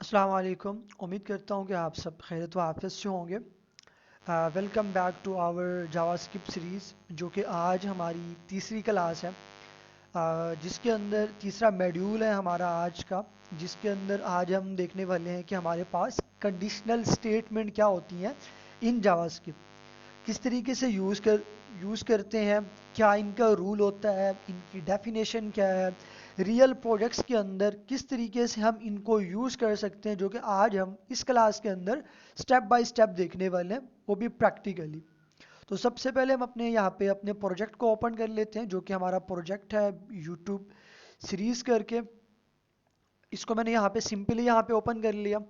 अस्सलाम वालेकुम। उम्मीद करता हूँ कि आप सब खैरियत व आफियत से होंगे। Welcome back to our JavaScript series जो कि आज हमारी तीसरी क्लास है, जिसके अंदर तीसरा मॉड्यूल है हमारा आज का, जिसके अंदर आज हम देखने वाले हैं कि हमारे पास कंडीशनल स्टेटमेंट क्या होती हैं इन जावास्क्रिप्ट, किस तरीके से यूज़ करते हैं, क्या इनका रूल होता है, इनकी डेफिनेशन क्या है, रियल प्रोजेक्ट्स के अंदर किस तरीके से हम इनको यूज़ कर सकते हैं, जो कि आज हम इस क्लास के अंदर स्टेप बाय स्टेप देखने वाले हैं, वो भी प्रैक्टिकली। तो सबसे पहले हम अपने यहाँ पे अपने प्रोजेक्ट को ओपन कर लेते हैं, जो कि हमारा प्रोजेक्ट है यूट्यूब सीरीज़ करके। इसको मैंने यहाँ पे सिंपली यहाँ पे ओपन कर लिया।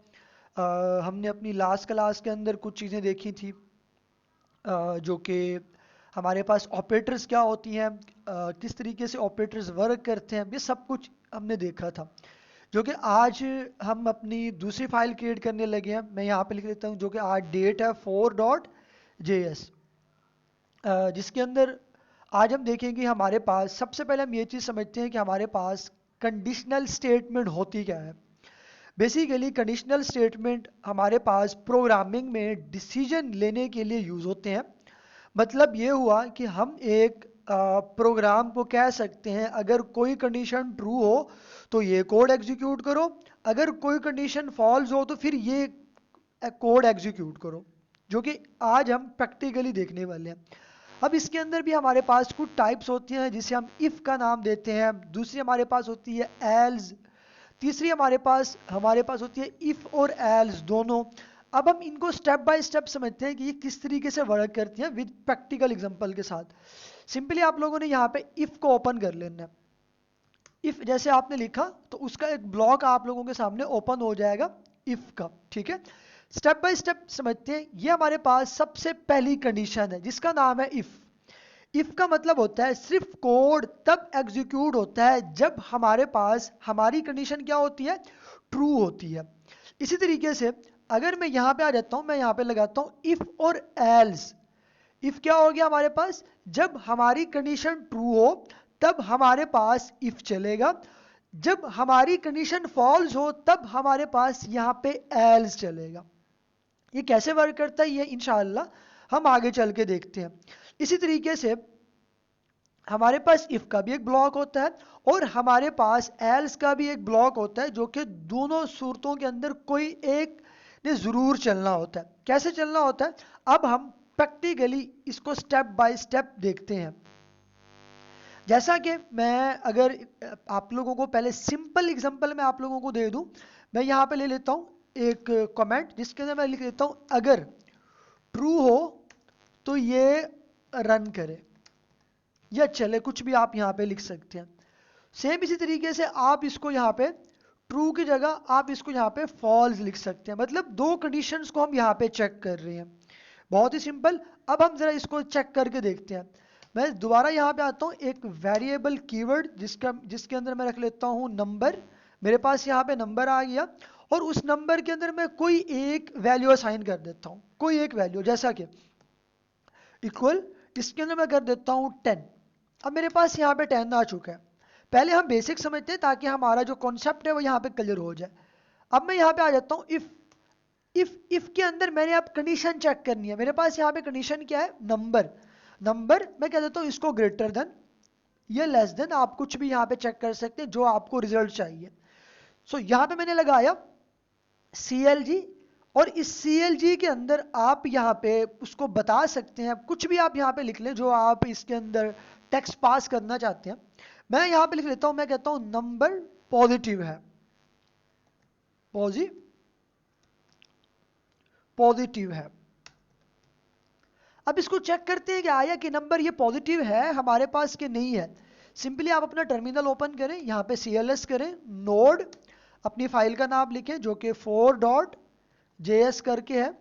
हमने अपनी लास्ट क्लास के अंदर कुछ चीज़ें देखी थी, जो कि हमारे पास ऑपरेटर्स क्या होती हैं, किस तरीके से ऑपरेटर्स वर्क करते हैं, ये सब कुछ हमने देखा था। जो कि आज हम अपनी दूसरी फाइल क्रिएट करने लगे हैं। मैं यहाँ पे लिख देता हूँ, जो कि आज डेट है 4.js, जिसके अंदर आज हम देखेंगे हमारे पास सबसे पहले हम ये चीज़ समझते हैं कि हमारे पास कंडीशनल स्टेटमेंट होती क्या है। बेसिकली कंडीशनल स्टेटमेंट हमारे पास प्रोग्रामिंग में डिसीजन लेने के लिए यूज़ होते हैं। मतलब ये हुआ कि हम एक प्रोग्राम को कह सकते हैं, अगर कोई कंडीशन ट्रू हो तो ये कोड एग्जीक्यूट करो, अगर कोई कंडीशन फॉल्स हो तो फिर ये कोड एग्जीक्यूट करो, जो कि आज हम प्रैक्टिकली देखने वाले हैं। अब इसके अंदर भी हमारे पास कुछ टाइप्स होती हैं, जिसे हम इफ़ का नाम देते हैं, दूसरी हमारे पास होती है एल्स, तीसरी हमारे पास होती है इफ़ और एल्स दोनों। अब हम इनको स्टेप बाय स्टेप समझते हैं कि ये किस तरीके से वर्क करती हैं विद प्रैक्टिकल एग्जांपल के साथ। सिंपली आप लोगों ने यहाँ पे इफ़ को ओपन कर लेना है। इफ़ जैसे आपने लिखा तो उसका एक ब्लॉक आप लोगों के सामने ओपन हो जाएगा इफ़ का, ठीक है। स्टेप बाय स्टेप समझते हैं। ये हमारे पास सबसे पहली कंडीशन है जिसका नाम है इफ़। इफ का मतलब होता है सिर्फ कोड तब एग्जीक्यूट होता है जब हमारे पास हमारी कंडीशन क्या होती है, ट्रू होती है। इसी तरीके से अगर मैं यहां पे आ जाता हूं, मैं यहां पे लगाता हूं इफ और एल्स। इफ क्या हो गया हमारे पास, जब हमारी कंडीशन ट्रू हो तब हमारे पास इफ चलेगा, जब हमारी कंडीशन फॉल्स हो तब हमारे पास यहां पे एल्स चलेगा। ये कैसे वर्क करता है ये इंशाअल्लाह हम आगे चल के देखते हैं। इसी तरीके से हमारे पास इफ का भी एक ब्लॉक होता है और हमारे पास एल्स का भी एक ब्लॉक होता है, जो कि दोनों सूरतों के अंदर कोई एक ने ज़रूर चलना होता है। कैसे चलना होता है, अब हम प्रैक्टिकली इसको स्टेप बाय स्टेप देखते हैं। जैसा कि मैं अगर आप लोगों को पहले सिंपल एग्जांपल मैं आप लोगों को दे दूं, मैं यहाँ पे ले लेता हूँ एक कमेंट, जिसके अंदर मैं लिख देता हूँ अगर ट्रू हो तो ये रन करे या चले, कुछ भी आप यहाँ पे लिख सकते हैं। सेम इसी तरीके से आप इसको यहाँ पे ट्रू की जगह आप इसको यहाँ पे फॉल्स लिख सकते हैं। मतलब दो कंडीशंस को हम यहाँ पे चेक कर रहे हैं, बहुत ही सिंपल। अब हम जरा इसको चेक करके देखते हैं। मैं दोबारा यहाँ पे आता हूँ, एक वेरिएबल कीवर्ड जिसके अंदर मैं रख लेता हूँ नंबर। मेरे पास यहाँ पे नंबर आ गया और उस नंबर के अंदर मैं कोई एक वैल्यू असाइन कर देता हूँ, कोई एक वैल्यू, जैसा कि इक्वल, इसके अंदर मैं कर देता हूँ 10। अब मेरे पास यहाँ पे 10 आ चुका है। पहले हम बेसिक समझते हैं ताकि हमारा जो कॉन्सेप्ट है वो यहाँ पे क्लियर हो जाए। अब मैं यहाँ पे आ जाता हूँ इफ के अंदर मैंने अब कंडीशन चेक करनी है। मेरे पास यहाँ पे कंडीशन क्या है, नंबर। नंबर मैं कह देता हूँ इसको ग्रेटर देन या लेस देन, आप कुछ भी यहाँ पे चेक कर सकते हैं जो आपको रिजल्ट चाहिए। सो यहाँ पे मैंने लगाया CLG, और इस CLG के अंदर आप यहाँ पे उसको बता सकते हैं, कुछ भी आप यहाँ पे लिख लें जो आप इसके अंदर टेक्स्ट पास करना चाहते हैं। मैं यहाँ पे लिख लेता हूँ, मैं कहता हूँ नंबर पॉजिटिव है, पॉजिटिव है। अब इसको चेक करते हैं कि आया कि नंबर ये पॉजिटिव है हमारे पास कि नहीं है। सिंपली आप अपना टर्मिनल ओपन करें, यहाँ पे CLS करें, नोड, अपनी फाइल का नाम लिखें जो कि 4.js करके है।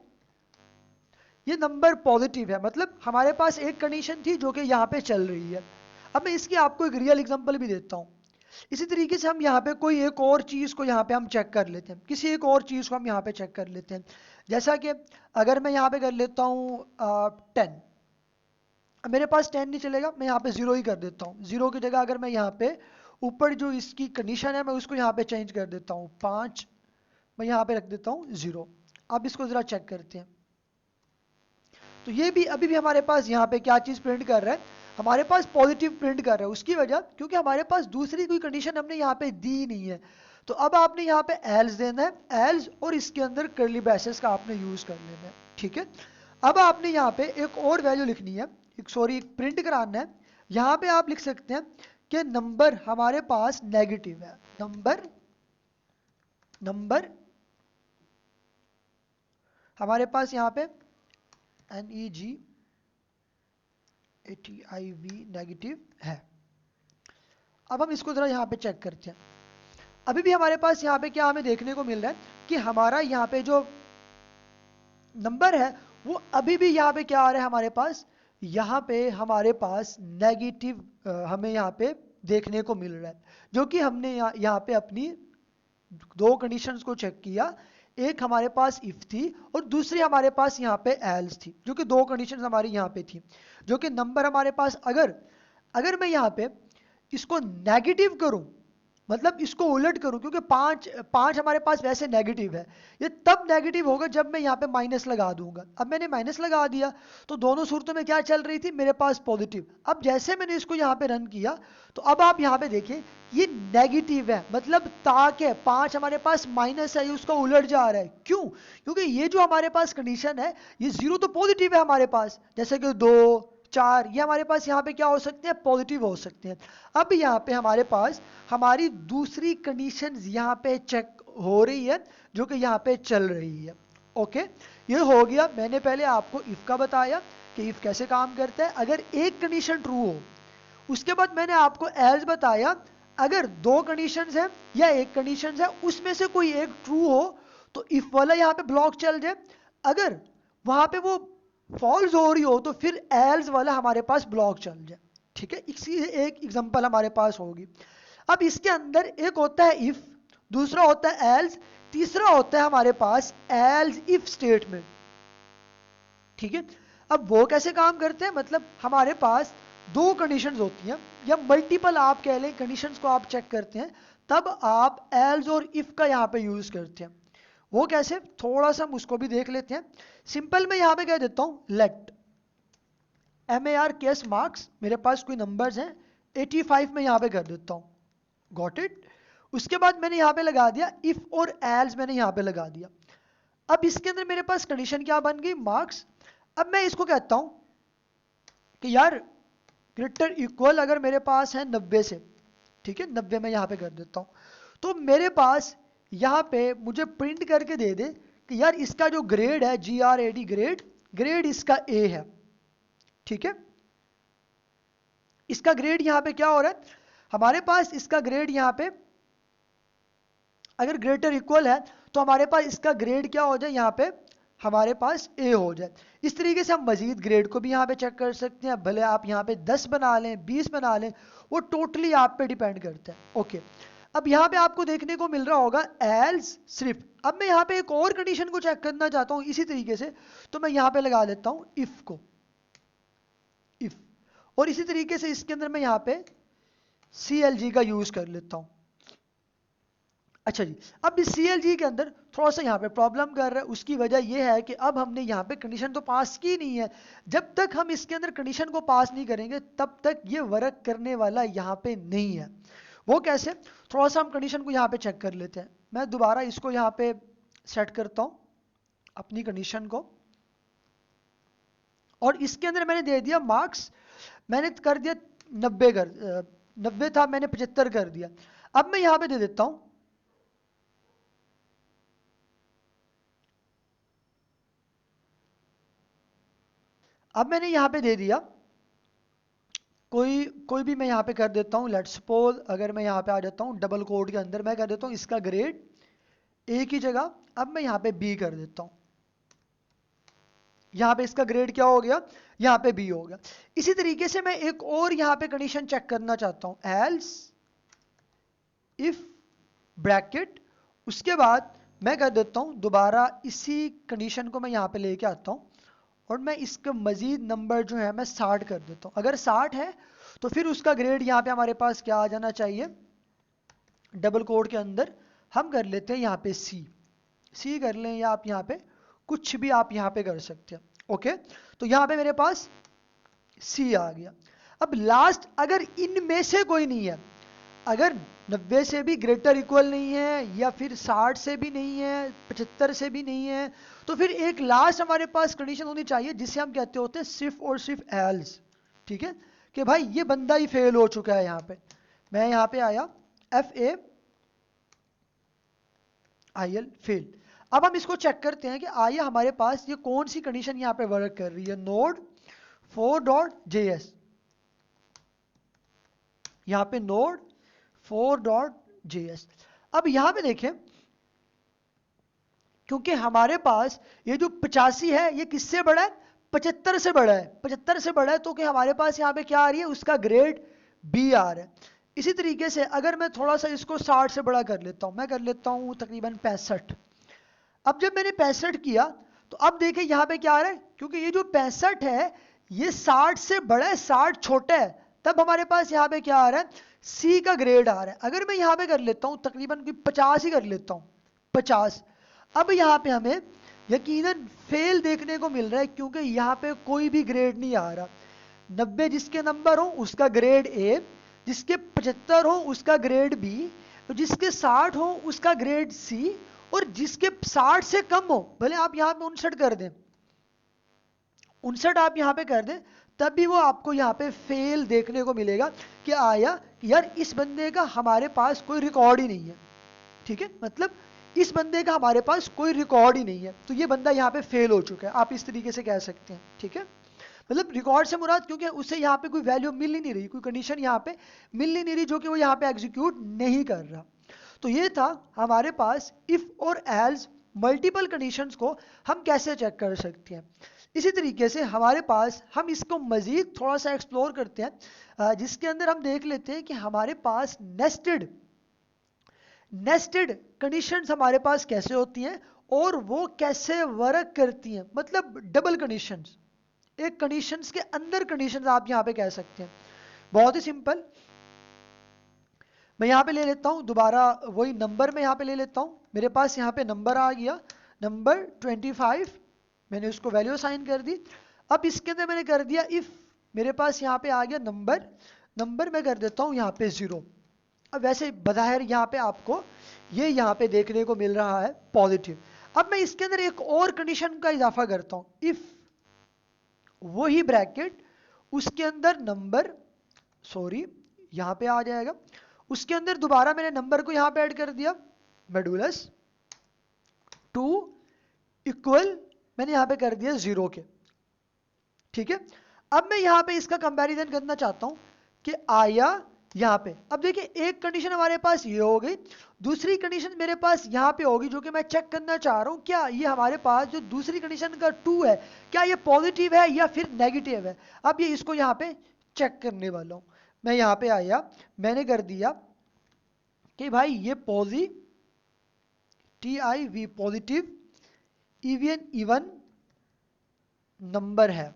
ये नंबर पॉजिटिव है, मतलब हमारे पास एक कंडीशन थी जो कि यहाँ पे चल रही है। अब मैं इसकी आपको एक रियल एग्जांपल भी देता हूँ। इसी तरीके से हम यहाँ पे कोई एक और चीज़ को यहाँ पे हम चेक कर लेते हैं, किसी एक और चीज़ को हम यहाँ पे चेक कर लेते हैं। जैसा कि अगर मैं यहाँ पे कर लेता हूँ 10, मेरे पास 10 नहीं चलेगा, मैं यहाँ पे 0 ही कर देता हूँ। 0 की जगह अगर मैं यहाँ पे ऊपर जो इसकी कंडीशन है मैं उसको यहाँ पे चेंज कर देता हूँ 5, मैं यहाँ पे रख देता हूँ 0। अब इसको ज़रा चेक करते हैं। तो ये भी अभी भी हमारे पास यहाँ पे क्या चीज़ प्रिंट कर रहा है, हमारे पास पॉजिटिव प्रिंट कर रहा है। उसकी वजह क्योंकि हमारे पास दूसरी कोई कंडीशन हमने यहाँ पे दी नहीं है। तो अब आपने यहाँ पे एल्स देना है, एल्स, और इसके अंदर कर्ली ब्रेसेस का आपने यूज़ कर लेना है, ठीक है। अब आपने यहाँ पे एक और वैल्यू लिखनी है, एक प्रिंट कराना है। यहाँ पे आप लिख सकते हैं कि नंबर हमारे पास नेगेटिव है, नंबर हमारे पास यहाँ पे NEGATIV नेगेटिव है। अब हम इसको जरा यहाँ पे चेक करते हैं। अभी भी हमारे पास यहाँ पे क्या हमें देखने को मिल रहा है कि हमारा यहाँ पे जो नंबर है वो अभी भी यहाँ पे क्या आ रहा है हमारे पास, यहाँ पे हमारे पास नेगेटिव हमें यहाँ पे देखने को मिल रहा है। जो कि हमने यहाँ पे अपनी दो कंडीशंस को चेक किया, एक हमारे पास इफ थी और दूसरी हमारे पास यहाँ पे एल्स थी, जो कि दो कंडीशंस हमारी यहाँ पे थी। जो कि नंबर हमारे पास अगर मैं यहाँ पे इसको नेगेटिव करूं, मतलब इसको उलट करूं, क्योंकि पांच हमारे पास वैसे नेगेटिव है, ये तब नेगेटिव होगा जब मैं यहाँ पे माइनस लगा दूंगा। अब मैंने माइनस लगा दिया तो दोनों सूरतों में क्या चल रही थी, मेरे पास पॉजिटिव। अब जैसे मैंने इसको यहाँ पे रन किया तो अब आप यहाँ पे देखिए ये नेगेटिव है, मतलब ताक है, 5 हमारे पास माइनस है, ये उसका उलट जा रहा है। क्यों? क्योंकि ये जो हमारे पास कंडीशन है, ये 0 तो पॉजिटिव है हमारे पास, जैसे कि 2 4 ये हमारे पास यहाँ पे क्या हो सकते हैं, पॉजिटिव हो सकते हैं। अब यहाँ पे हमारे पास हमारी दूसरी कंडीशन यहाँ पे चेक हो रही है, जो कि यहाँ पे चल रही है। ओके, ये हो गया। मैंने पहले आपको इफ का बताया कि इफ कैसे काम करता है। अगर एक कंडीशन ट्रू हो, उसके बाद मैंने आपको एल्स बताया, अगर दो कंडीशंस है या एक कंडीशन है उसमें से कोई एक ट्रू हो तो इफ वाला यहाँ पे ब्लॉक चल जाए, अगर वहां पे वो फॉल्स हो रही हो तो फिर एल्स वाला हमारे पास ब्लॉक चल जाए, ठीक है। इसी एक एग्जांपल हमारे पास होगी। अब इसके अंदर एक होता है इफ, दूसरा होता है एल्स, तीसरा होता है हमारे पास एल्स इफ स्टेटमेंट, ठीक है। अब वो कैसे काम करते हैं, मतलब हमारे पास दो कंडीशंस होती हैं या मल्टीपल आप कह लें कंडीशंस को आप चेक करते हैं, तब आप एल्स और इफ का यहाँ पे यूज करते हैं। वो कैसे, थोड़ा सा हम उसको भी देख लेते हैं। सिंपल मैं यहाँ पे कह देता हूं लेट MAR केस मार्क्स, मेरे पास कोई नंबर्स हैं 85 में यहाँ पे कर देता हूं, गॉट इट। उसके बाद मैंने यहाँ पे लगा दिया इफ और एल्स, मैंने यहाँ पे लगा दिया। अब इसके अंदर मेरे पास कंडीशन क्या बन गई, मार्क्स। अब मैं इसको कहता हूं कि यार ग्रेटर इक्वल अगर मेरे पास है 90 से, ठीक है, 90 में यहाँ पे कर देता हूं, तो मेरे पास यहाँ पे मुझे प्रिंट करके दे दे कि यार इसका जो ग्रेड है GRAD ग्रेड इसका A है, ठीक है। इसका ग्रेड यहाँ पे क्या हो रहा है, हमारे पास इसका ग्रेड यहाँ पे अगर ग्रेटर इक्वल है तो हमारे पास इसका ग्रेड क्या हो जाए, यहाँ पे हमारे पास A हो जाए। इस तरीके से हम मजीद ग्रेड को भी यहाँ पे चेक कर सकते हैं, भले आप यहाँ पे 10 बना लें 20 बना लें, वो टोटली आप पे डिपेंड करता है। ओके, अब यहाँ पे आपको देखने को मिल रहा होगा एल्स सिर्फ। अब मैं यहाँ पे एक और कंडीशन को चेक करना चाहता हूँ इसी तरीके से, तो मैं यहाँ पे लगा देता हूँ इफ को, इफ, और इसी तरीके से इसके अंदर मैं यहाँ पे CLG का यूज कर लेता हूँ। अच्छा जी, अब इस CLG के अंदर थोड़ा सा यहाँ पे प्रॉब्लम कर रहा है। उसकी वजह यह है कि अब हमने यहाँ पे कंडीशन तो पास की नहीं है। जब तक हम इसके अंदर कंडीशन को पास नहीं करेंगे तब तक ये वर्क करने वाला यहाँ पे नहीं है। वो कैसे, थोड़ा सा हम कंडीशन को यहाँ पे चेक कर लेते हैं। मैं दोबारा इसको यहाँ पे सेट करता हूँ अपनी कंडीशन को, और इसके अंदर मैंने दे दिया मार्क्स, मैंने कर दिया 90 था, मैंने 75 कर दिया। अब मैं यहाँ पे दे देता हूँ अब मैंने यहाँ पे दे दिया कोई भी मैं यहाँ पे कर देता हूँ। लेट्स सपोज अगर मैं यहाँ पे आ जाता हूँ डबल कोड के अंदर, मैं कर देता हूँ इसका ग्रेड A की जगह अब मैं यहाँ पे B कर देता हूँ। यहाँ पे इसका ग्रेड क्या हो गया, यहाँ पे B हो गया। इसी तरीके से मैं एक और यहाँ पे कंडीशन चेक करना चाहता हूँ, एल्स इफ ब्रैकेट, उसके बाद मैं कर देता हूँ दोबारा इसी कंडीशन को मैं यहाँ पे लेके आता हूँ और मैं इसका मजीद नंबर जो है मैं 60 कर देता हूँ। अगर 60 है तो फिर उसका ग्रेड यहाँ पे हमारे पास क्या आ जाना चाहिए, डबल कोड के अंदर हम कर लेते हैं यहाँ पे C, सी कर लें या आप यहाँ पे कुछ भी आप यहाँ पे कर सकते हैं। ओके, तो यहाँ पे मेरे पास सी आ गया। अब लास्ट अगर इनमें से कोई नहीं है, अगर 90 से भी ग्रेटर इक्वल नहीं है या फिर 60 से भी नहीं है, 75 से भी नहीं है, तो फिर एक लास्ट हमारे पास कंडीशन होनी चाहिए जिसे हम कहते होते हैं सिर्फ और सिर्फ एल्स। ठीक है, कि भाई ये बंदा ही फेल हो चुका है। यहाँ पे मैं यहाँ पे आया FAIL फेल। अब हम इसको चेक करते हैं कि आइए हमारे पास ये कौन सी कंडीशन यहाँ पे वर्क कर रही है। नोड 4.js, यहाँ पे नोड 4.js। अब यहाँ पे देखें, क्योंकि हमारे पास ये जो 85 है ये किससे बड़ा है, 75 से बड़ा है। 75 से बड़ा है तो कि हमारे पास यहाँ पे क्या आ रही है, उसका ग्रेड बी आ रहा है। इसी तरीके से अगर मैं थोड़ा सा इसको 60 से बड़ा कर लेता हूँ, मैं कर लेता हूँ तकरीबन 65। अब जब मैंने 65 किया तो अब देखें यहाँ पे क्या आ रहा है, क्योंकि ये जो 65 है ये 60 से बड़ा है, 60 छोटा है, तब हमारे पास यहाँ पे क्या आ रहा है, सी का ग्रेड आ रहा है। अगर मैं यहाँ पे कर लेता हूँ तकरीबन 50 ही कर लेता हूँ, 50, अब यहाँ पे हमें यकीनन फेल देखने को मिल रहा है, क्योंकि यहाँ पे कोई भी ग्रेड नहीं आ रहा। 90 जिसके नंबर हो उसका ग्रेड ए, जिसके 75 हो उसका ग्रेड बी, जिसके 60 हो उसका ग्रेड सी, और जिसके 60 से कम हो, भले आप यहाँ पे 59 कर दें, 59 आप यहाँ पे कर दें, तब भी वो आपको यहाँ पे फेल देखने को मिलेगा कि आया यार इस बंदे का हमारे पास कोई रिकॉर्ड ही नहीं है। ठीक है, मतलब इस बंदे का हमारे पास कोई रिकॉर्ड ही नहीं है, तो ये बंदा यहाँ पे फेल हो चुका है, आप इस तरीके से कह सकते हैं। ठीक है, मतलब रिकॉर्ड से मुराद, क्योंकि उसे यहाँ पे कोई वैल्यू मिल ही नहीं रही, कोई कंडीशन यहाँ पे मिल ही नहीं रही जो कि वो यहाँ पे एग्जीक्यूट नहीं कर रहा। तो ये था हमारे पास इफ और एल्स मल्टीपल कंडीशंस को हम कैसे चेक कर सकते हैं। इसी तरीके से हमारे पास हम इसको मजीद थोड़ा सा एक्सप्लोर करते हैं, जिसके अंदर हम देख लेते हैं कि हमारे पास नेस्टेड कंडीशंस हमारे पास कैसे होती हैं और वो कैसे वर्क करती हैं। मतलब डबल कंडीशंस, एक कंडीशंस के अंदर कंडीशंस आप यहाँ पे कह सकते हैं। बहुत ही सिंपल, मैं यहाँ पे ले लेता हूँ दोबारा वही नंबर में यहाँ पे ले लेता हूँ। मेरे पास यहाँ पे नंबर आ गया, नंबर 25, मैंने उसको वैल्यू असाइन कर दी। अब इसके अंदर मैंने कर दिया इफ, मेरे पास यहाँ पे आ गया नंबर मैं कर देता हूँ यहाँ पे 0। अब वैसे बज़ाहिर यहाँ पे आपको ये यहाँ पे देखने को मिल रहा है पॉजिटिव। अब मैं इसके अंदर एक और कंडीशन का इजाफा करता हूँ, इफ वही ब्रैकेट उसके अंदर नंबर, सॉरी यहाँ पे आ जाएगा, उसके अंदर दोबारा मैंने नंबर को यहाँ पे ऐड कर दिया, मॉड्यूलस 2 इक्वल मैंने यहाँ पे कर दिया 0 के। ठीक है, अब मैं यहाँ पे इसका कंपैरिजन करना चाहता हूँ कि आया यहाँ पे, अब देखिए एक कंडीशन हमारे पास ये हो गई, दूसरी कंडीशन मेरे पास यहाँ पे होगी जो कि मैं चेक करना चाह रहा हूँ क्या ये हमारे पास जो दूसरी कंडीशन का 2 है क्या ये पॉजिटिव है या फिर नेगेटिव है। अब ये इसको यहाँ पे चेक करने वाला हूँ। मैं यहाँ पे आया, मैंने कर दिया कि भाई ये पॉजिटिव इवन नंबर है,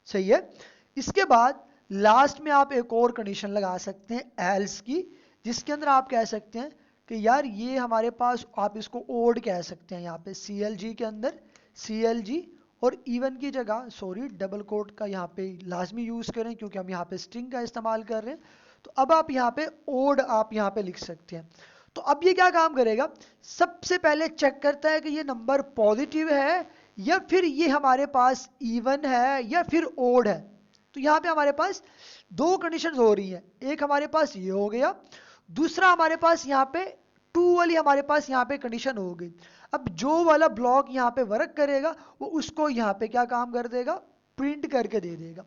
सही है। इसके बाद लास्ट में आप एक और कंडीशन लगा सकते हैं एल्स की, जिसके अंदर आप कह सकते हैं कि यार ये हमारे पास, आप इसको ओड कह सकते हैं, यहाँ पे CLG के अंदर CLG और इवन की जगह सॉरी डबल कोट का यहाँ पे लाजमी यूज करें क्योंकि हम यहाँ पे स्ट्रिंग का इस्तेमाल कर रहे हैं। तो अब आप यहाँ पे ओड आप यहाँ पे लिख सकते हैं। तो अब ये क्या काम करेगा, सबसे पहले चेक करता है कि ये नंबर पॉजिटिव है या फिर ये हमारे पास इवन है या फिर ओड है। तो यहाँ पे हमारे पास दो कंडीशंस हो रही हैं, एक हमारे पास ये हो गया, दूसरा हमारे पास यहाँ पे 2 वाली हमारे पास यहाँ पे कंडीशन हो गई। अब जो वाला ब्लॉक यहाँ पे वर्क करेगा वो उसको यहाँ पे क्या काम कर देगा, प्रिंट करके दे देगा।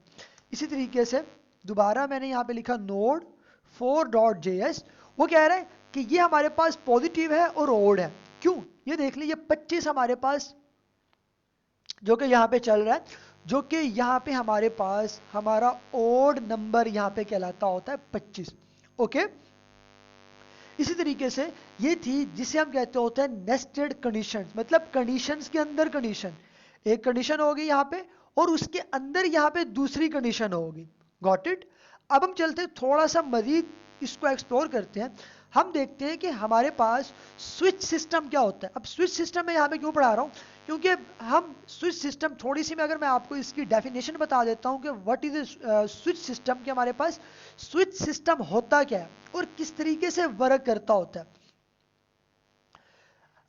इसी तरीके से दोबारा मैंने यहाँ पे लिखा नोड 4.js, वो कह रहा है कि ये हमारे पास पॉजिटिव है और ओड है। क्यों, ये देख लीजिए 25 हमारे पास जो कि यहाँ पे चल रहा है, जो कि यहाँ पे हमारे पास हमारा ओड नंबर यहाँ पे कहलाता होता है 25। ओके, इसी तरीके से ये थी जिसे हम कहते होते हैं नेस्टेड कंडीशंस, मतलब कंडीशंस के अंदर कंडीशन, एक कंडीशन होगी यहाँ पे और उसके अंदर यहाँ पे दूसरी कंडीशन होगी। Got it. अब हम चलते हैं थोड़ा सा मजीद इसको एक्सप्लोर करते हैं। हम देखते हैं कि हमारे पास स्विच सिस्टम क्या होता है। अब स्विच सिस्टम मैं यहाँ पे क्यों पढ़ा रहा हूँ, क्योंकि हम स्विच सिस्टम थोड़ी सी मैं अगर मैं आपको इसकी डेफिनेशन बता देता हूँ कि व्हाट इज स्विच सिस्टम, कि हमारे पास स्विच सिस्टम होता क्या है और किस तरीके से वर्क करता होता है।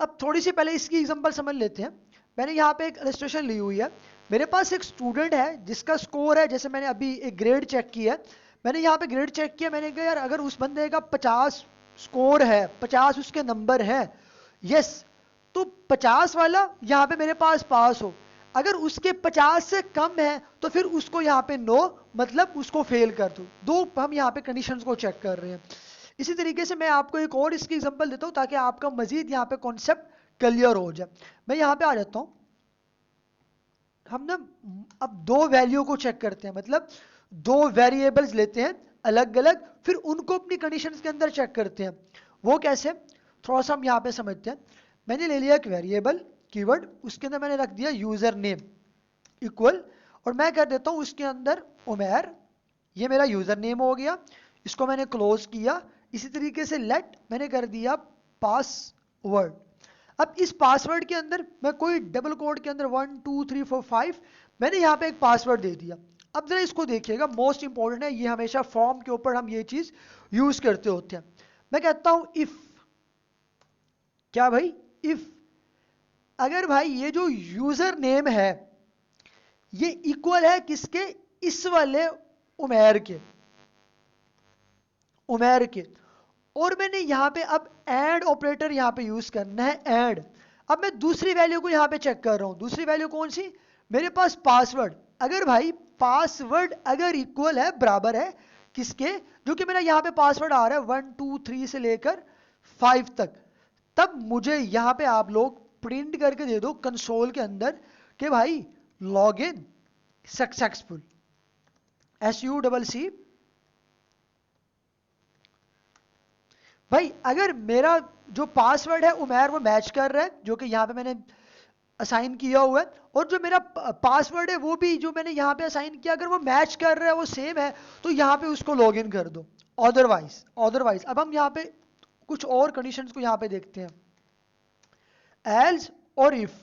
अब थोड़ी सी पहले इसकी एग्जांपल समझ लेते हैं। मैंने यहाँ पे एक इलस्ट्रेशन ली हुई है। मेरे पास एक स्टूडेंट है जिसका स्कोर है, जैसे मैंने अभी एक ग्रेड चेक किया है, मैंने यहाँ पे ग्रेड चेक किया, मैंने कहा यार अगर उस बंदे का 50 स्कोर है, 50 उसके नंबर है, यस, तो 50 वाला यहाँ पे मेरे पास पास हो। अगर उसके 50 से कम है तो फिर उसको यहाँ पे नो, मतलब उसको फेल कर दो। दो हम यहाँ पे कंडीशंस को चेक कर रहे हैं। इसी तरीके से मैं आपको एक और इसकी एग्जांपल देता हूं ताकि आपका मजीद यहाँ पे कॉन्सेप्ट क्लियर हो जाए। मैं यहाँ पे आ जाता हूं। हम ना अब दो वैल्यू को चेक करते हैं, मतलब दो वेरिएबल्स लेते हैं अलग अलग, फिर उनको अपनी कंडीशंस के अंदर चेक करते हैं। वो कैसे, थोड़ा सा हम यहाँ पे समझते हैं। मैंने ले लिया एक वेरिएबल कीवर्ड, उसके अंदर मैंने रख दिया यूजर नेम इक्वल, और मैं कर देता हूँ उसके अंदर उमेर। ये मेरा यूजर नेम हो गया, इसको मैंने क्लोज किया। इसी तरीके से लेट मैंने कर दिया पासवर्ड। अब इस पासवर्ड के अंदर मैं कोई डबल कोड के अंदर 1 2 3 4 5 मैंने यहाँ पे एक पासवर्ड दे दिया। अब जरा इसको देखिएगा, मोस्ट इंपॉर्टेंट है ये, हमेशा फॉर्म के ऊपर हम ये चीज यूज करते होते हैं। मैं कहता हूं इफ, क्या भाई, इफ अगर भाई ये जो यूजर नेम है ये इक्वल है किसके, इस वाले उमेर के, उमेर के, और मैंने यहां पे अब एड ऑपरेटर यहां पे यूज करना है, ऐड। अब मैं दूसरी वैल्यू को यहां पे चेक कर रहा हूं। दूसरी वैल्यू कौन सी, मेरे पास पासवर्ड। अगर भाई पासवर्ड अगर इक्वल है, बराबर है किसके, जो कि मेरा यहां पे पासवर्ड आ रहा है 1 2 3 से लेकर 5 तक, तब मुझे यहां पे आप लोग प्रिंट करके दे दो कंसोल के अंदर कि भाई लॉग इन सक्सेसफुल, SUCC। भाई अगर मेरा जो पासवर्ड है उमेर वो मैच कर रहा है, जो कि यहाँ पे मैंने असाइन किया हुआ है, और जो मेरा पासवर्ड है वो भी जो मैंने यहाँ पे असाइन किया, अगर वो मैच कर रहा है, वो सेम है, तो यहाँ पे उसको लॉग इन कर दो। अदरवाइज अब हम यहाँ पे कुछ और कंडीशंस को यहाँ पे देखते हैं, एल्स और इफ।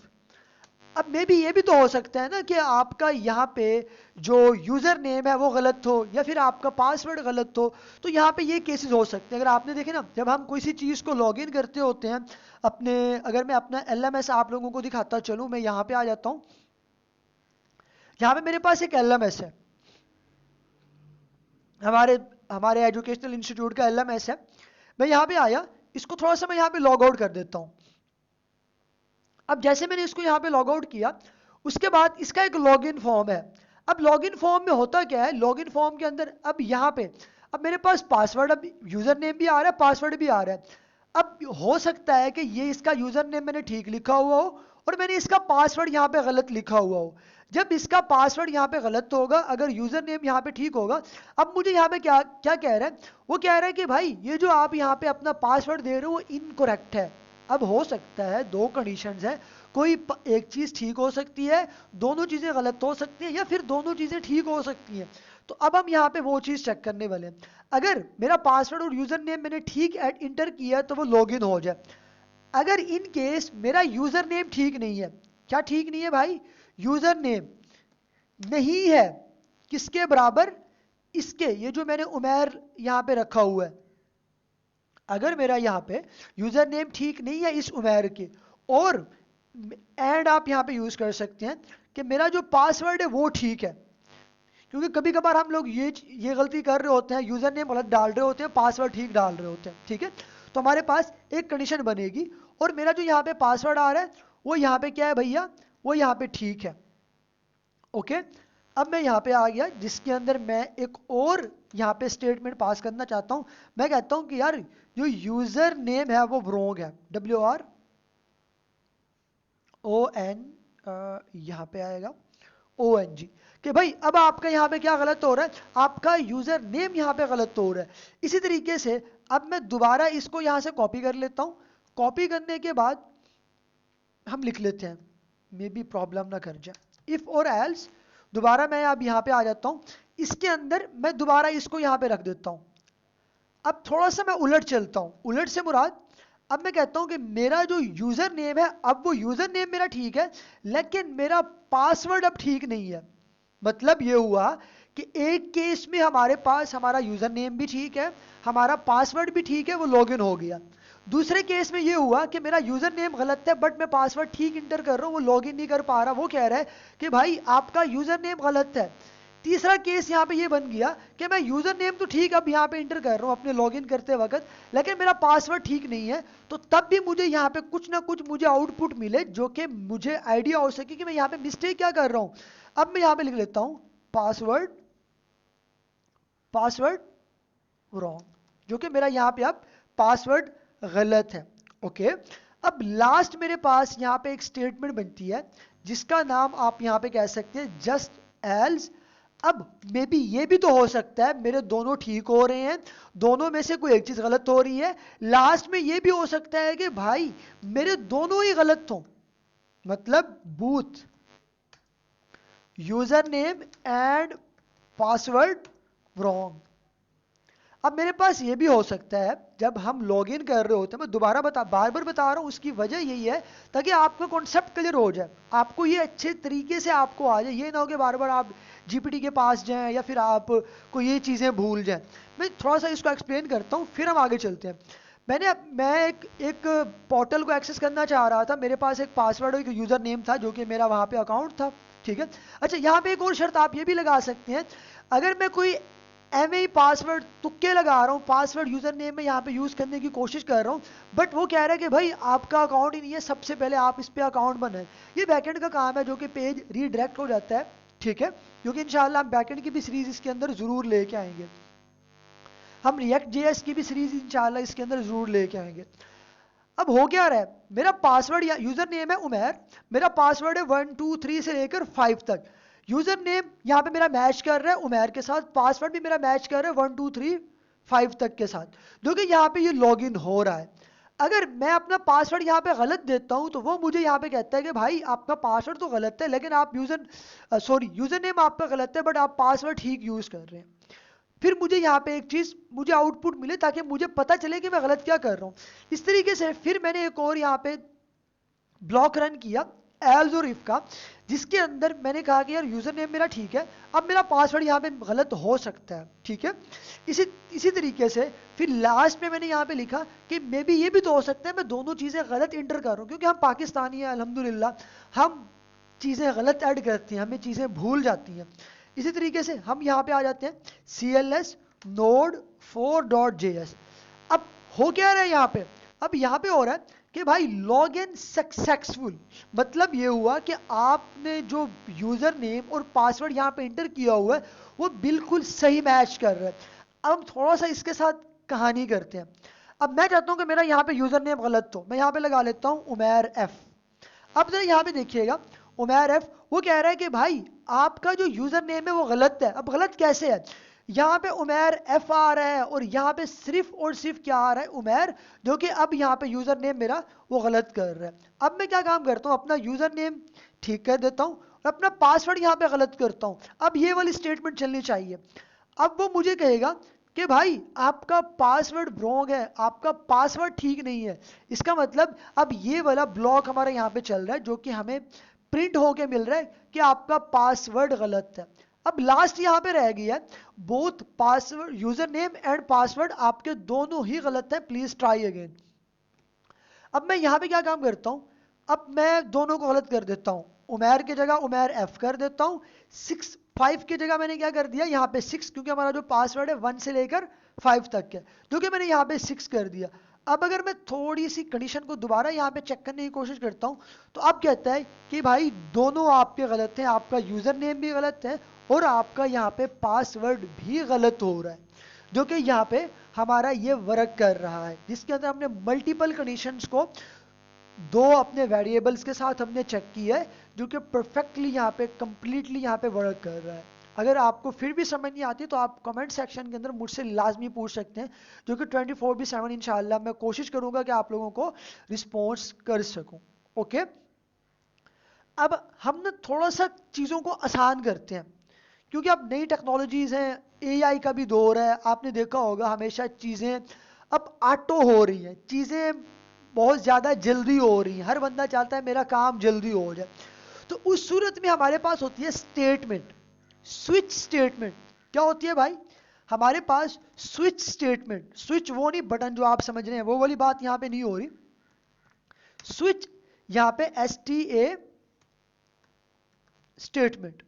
अब मे भी ये भी तो हो सकता है ना कि आपका यहाँ पे जो यूजर नेम है वो गलत हो, या फिर आपका पासवर्ड गलत हो, तो यहाँ पे ये केसेस हो सकते हैं। अगर आपने देखे ना, जब हम कोई सी चीज को लॉगिन करते होते हैं अपने, अगर मैं अपना LMS आप लोगों को दिखाता चलूं, मैं यहाँ पे आ जाता हूँ। यहाँ पे मेरे पास एक LMS है, हमारे हमारे एजुकेशनल इंस्टीट्यूट का LMS है। मैं यहाँ पे आया, इसको थोड़ा सा मैं यहाँ पे लॉग आउट कर देता हूँ। अब जैसे मैंने इसको यहाँ पे लॉग आउट किया, उसके बाद इसका एक लॉगिन फॉर्म है। अब लॉगिन फॉर्म में होता क्या है, लॉगिन फॉर्म के अंदर अब यहाँ पे अब मेरे पास पासवर्ड, अब यूजर नेम भी आ रहा है, पासवर्ड भी आ रहा है। अब हो सकता है कि ये इसका यूजर नेम मैंने ठीक लिखा हुआ हो और मैंने इसका पासवर्ड यहाँ पे गलत लिखा हुआ हो। जब इसका पासवर्ड यहाँ पे गलत होगा, अगर यूजर नेम यहाँ पे ठीक होगा, अब मुझे यहाँ पे क्या क्या कह रहा है, वो कह रहा है कि भाई ये जो आप यहाँ पे अपना पासवर्ड दे रहे हो वो इनकरेक्ट है। अब हो सकता है दो कंडीशंस है, कोई एक चीज ठीक हो सकती है, दोनों चीजें गलत हो सकती हैं, या फिर दोनों चीजें ठीक हो सकती हैं। तो अब हम यहाँ पे वो चीज चेक करने वाले हैं। अगर मेरा पासवर्ड और यूजर नेम मैंने ठीक इंटर किया तो वो लॉगिन हो जाए। अगर इन केस मेरा यूजर नेम ठीक नहीं है, क्या ठीक नहीं है भाई, यूजर नेम नहीं है किसके बराबर, इसके, ये जो मैंने उमेर यहाँ पे रखा हुआ है, अगर मेरा यहाँ पे यूजर नेम ठीक नहीं है इस उमेर के, और एंड आप यहाँ पे यूज कर सकते हैं कि मेरा जो पासवर्ड है वो ठीक है। क्योंकि कभी कभार हम लोग ये गलती कर रहे होते हैं, यूजर नेम गलत डाल रहे होते हैं, पासवर्ड ठीक डाल रहे होते हैं, ठीक है। तो हमारे पास एक कंडीशन बनेगी, और मेरा जो यहाँ पे पासवर्ड आ रहा है वो यहाँ पे क्या है भैया, वो यहाँ पे ठीक है। ओके, अब मैं यहाँ पे आ गया जिसके अंदर मैं एक और यहाँ पे स्टेटमेंट पास करना चाहता हूँ। मैं कहता हूँ कि यार जो यूजर नेम है वो रॉन्ग है, WRON, यहाँ पे आएगा ONG, कि भाई अब आपका यहाँ पे क्या गलत हो रहा है, आपका यूजर नेम यहाँ पे गलत हो रहा है। इसी तरीके से अब मैं दोबारा इसको यहाँ से कॉपी कर लेता हूँ। कॉपी करने के बाद हम लिख लेते हैं, मे बी प्रॉब्लम ना कर जाए, इफ और एल्स। दोबारा मैं अब यहाँ पे आ जाता हूँ, इसके अंदर मैं दोबारा इसको यहाँ पे रख देता हूँ। अब थोड़ा सा मैं उलट चलता हूं, उलट से मुराद, अब मैं कहता हूं कि मेरा जो यूजर नेम है, अब वो यूजर नेम मेरा ठीक है, लेकिन मेरा पासवर्ड अब ठीक नहीं है। मतलब ये हुआ कि एक केस में हमारे पास हमारा यूजर नेम भी ठीक है, हमारा पासवर्ड भी ठीक है, वो लॉगिन हो गया। दूसरे केस में ये हुआ कि मेरा यूजर नेम गलत है बट मैं पासवर्ड ठीक इंटर कर रहा हूं, वो लॉगिन नहीं कर पा रहा, वो कह रहा है कि भाई आपका यूजर नेम गलत है। तीसरा केस यहाँ पे ये बन गया कि मैं यूजर नेम तो ठीक अब यहाँ पे इंटर कर रहा हूँ अपने लॉगिन करते वक्त, लेकिन मेरा पासवर्ड ठीक नहीं है। तो तब भी मुझे यहाँ पे कुछ ना कुछ मुझे आउटपुट मिले जो कि मुझे आइडिया हो सके कि मैं यहाँ पे मिस्टेक क्या कर रहा हूँ। अब मैं यहाँ पे लिख लेता हूँ पासवर्ड, पासवर्ड रॉन्ग, जो कि मेरा यहाँ पे अब पासवर्ड गलत है। ओके, अब लास्ट मेरे पास यहाँ पे एक स्टेटमेंट बनती है जिसका नाम आप यहाँ पे कह सकते हैं जस्ट एल्स। अब मे बी ये भी तो हो सकता है मेरे दोनों ठीक हो रहे हैं, दोनों में से कोई एक चीज गलत हो रही है, लास्ट में ये भी हो सकता है कि भाई मेरे दोनों ही गलत हो, मतलब booth user name and password wrong. अब मेरे पास ये भी हो सकता है जब हम लॉगिन कर रहे होते हैं, मैं दोबारा बार बार बता रहा हूं, उसकी वजह यही है ताकि आपका कॉन्सेप्ट क्लियर हो जाए, आपको ये अच्छे तरीके से आपको आ जाए, ये ना हो कि बार बार आप जीपीटी के पास जाएं या फिर आप को ये चीज़ें भूल जाएं। मैं थोड़ा सा इसको एक्सप्लेन करता हूँ फिर हम आगे चलते हैं। मैं एक पोर्टल को एक्सेस करना चाह रहा था, मेरे पास एक पासवर्ड और एक यूज़र नेम था जो कि मेरा वहाँ पे अकाउंट था, ठीक है। अच्छा, यहाँ पे एक और शर्त आप ये भी लगा सकते हैं, अगर मैं कोई एम ही पासवर्ड तुक्के लगा रहा हूँ, पासवर्ड यूजर नेम में यहाँ पे यूज करने की कोशिश कर रहा हूँ, बट वो कह रहा है कि भाई आपका अकाउंट ही नहीं है, सबसे पहले आप इस पे अकाउंट बनाए। ये बैकएंड का काम है जो कि पेज रीडायरेक्ट हो जाता है, ठीक है, क्योंकि इंशाल्लाह हम बैकएंड की भी सीरीज इसके अंदर जरूर लेके आएंगे, हम रिएक्ट जेएस की भी सीरीज इंशाल्लाह इसके अंदर जरूर लेके आएंगे। अब हो क्या रहा है, मेरा पासवर्ड या यूजर नेम है उमैर, मेरा पासवर्ड है 1 2 3 से लेकर 5 तक, यूजर नेम यहाँ पे मेरा मैच कर रहा है उमैर के साथ, पासवर्ड भी मेरा मैच कर रहा है 1 2 3 5 तक के साथ, जो कि यहाँ पे ये लॉगिन हो रहा है। अगर मैं अपना पासवर्ड यहाँ पे गलत देता हूँ तो वो मुझे यहाँ पे कहता है कि भाई आपका पासवर्ड तो गलत है, लेकिन आप यूजर नेम आपका गलत है बट आप पासवर्ड ठीक यूज कर रहे हैं। फिर मुझे यहाँ पे एक चीज मुझे आउटपुट मिले ताकि मुझे पता चले कि मैं गलत क्या कर रहा हूँ। इस तरीके से फिर मैंने एक और यहाँ पे ब्लॉक रन किया एल्स और इफ का, जिसके अंदर मैंने कहा कि यार यूजर नेम मेरा ठीक है, अब मेरा पासवर्ड यहाँ पे गलत हो सकता है, ठीक है। इसी तरीके से फिर लास्ट में मैंने यहाँ पे लिखा कि मे बी ये भी तो हो सकता है मैं दोनों चीजें गलत इंटर कर रहा हूँ, क्योंकि हम पाकिस्तानी हैं अल्हम्दुलिल्लाह, हम चीजें गलत ऐड करते हैं, हमें चीजें भूल जाती हैं। इसी तरीके से हम यहाँ पे आ जाते हैं CLS node4.js। अब हो क्या रहा है यहाँ पे, अब यहाँ पे हो रहा है कि भाई लॉग इन सक्सेसफुल, मतलब ये हुआ कि आपने जो यूजर नेम और पासवर्ड यहाँ पे इंटर किया हुआ है वो बिल्कुल सही मैच कर रहा है। अब हम थोड़ा सा इसके साथ कहानी करते हैं। अब मैं चाहता हूँ कि मेरा यहाँ पे यूजर नेम गलत हो, मैं यहाँ पे लगा लेता हूँ उमैर एफ। अब जरा यहाँ पे देखिएगा उमैर एफ, वो कह रहा है कि भाई आपका जो यूजर नेम है वो गलत है। अब गलत कैसे है, यहाँ पे उमैर एफ आ रहा है और यहाँ पे सिर्फ और सिर्फ क्या आ रहा है उमैर, जो कि अब यहाँ पे यूजर नेम मेरा वो गलत कर रहा है। अब मैं क्या काम करता हूँ, अपना यूजर नेम ठीक कर देता हूँ और अपना पासवर्ड यहाँ पे गलत करता हूँ। अब ये वाली स्टेटमेंट चलनी चाहिए। अब वो मुझे कहेगा कि भाई आपका पासवर्ड रॉन्ग है, आपका पासवर्ड ठीक नहीं है। इसका मतलब अब ये वाला ब्लॉक हमारा यहाँ पे चल रहा है जो कि हमें प्रिंट होके मिल रहा है कि आपका पासवर्ड गलत है। अब लास्ट यहाँ पे रह गया both password user name and password आपके दोनों ही गलत है, प्लीज ट्राई अगेन। अब मैं यहाँ पे क्या काम करता हूँ, अब मैं दोनों को गलत कर देता हूँ, उमैर की जगह उमैर एफ कर देता हूँ, 5 की जगह मैंने क्या कर दिया यहाँ पे 6, क्योंकि हमारा जो पासवर्ड है 1 से लेकर 5 तक है, जो कि मैंने यहाँ पे 6 कर दिया। अब अगर मैं थोड़ी सी कंडीशन को दोबारा यहाँ पे चेक करने की कोशिश करता हूँ तो अब कहता है कि भाई दोनों आपके गलत हैं, आपका यूजर नेम भी गलत है और आपका यहाँ पे पासवर्ड भी गलत हो रहा है, जो कि यहाँ पे हमारा ये वर्क कर रहा है, जिसके अंदर हमने मल्टीपल कंडीशंस को दो अपने वेरिएबल्स के साथ हमने चेक किया है, जो कि परफेक्टली यहाँ पे कंप्लीटली यहाँ पे वर्क कर रहा है। अगर आपको फिर भी समझ नहीं आती तो आप कमेंट सेक्शन के अंदर मुझसे लाजमी पूछ सकते हैं, जो कि 24/7 इंशाल्लाह मैं कोशिश करूंगा कि आप लोगों को रिस्पॉन्स कर सकूं। ओके, अब हम ना थोड़ा सा चीज़ों को आसान करते हैं, क्योंकि अब नई टेक्नोलॉजीज़ हैं, एआई का भी दौर है, आपने देखा होगा हमेशा चीज़ें अब ऑटो हो रही हैं, चीज़ें बहुत ज़्यादा जल्दी हो रही हैं, हर बंदा चाहता है मेरा काम जल्दी हो जाए। तो उस सूरत में हमारे पास होती है स्टेटमेंट, स्विच स्टेटमेंट। क्या होती है भाई? हमारे पास स्विच स्टेटमेंट, स्विच वो नहीं बटन जो आप समझ रहे हैं वो वाली बात यहां पे नहीं हो रही। स्विच यहां पे STA स्टेटमेंट,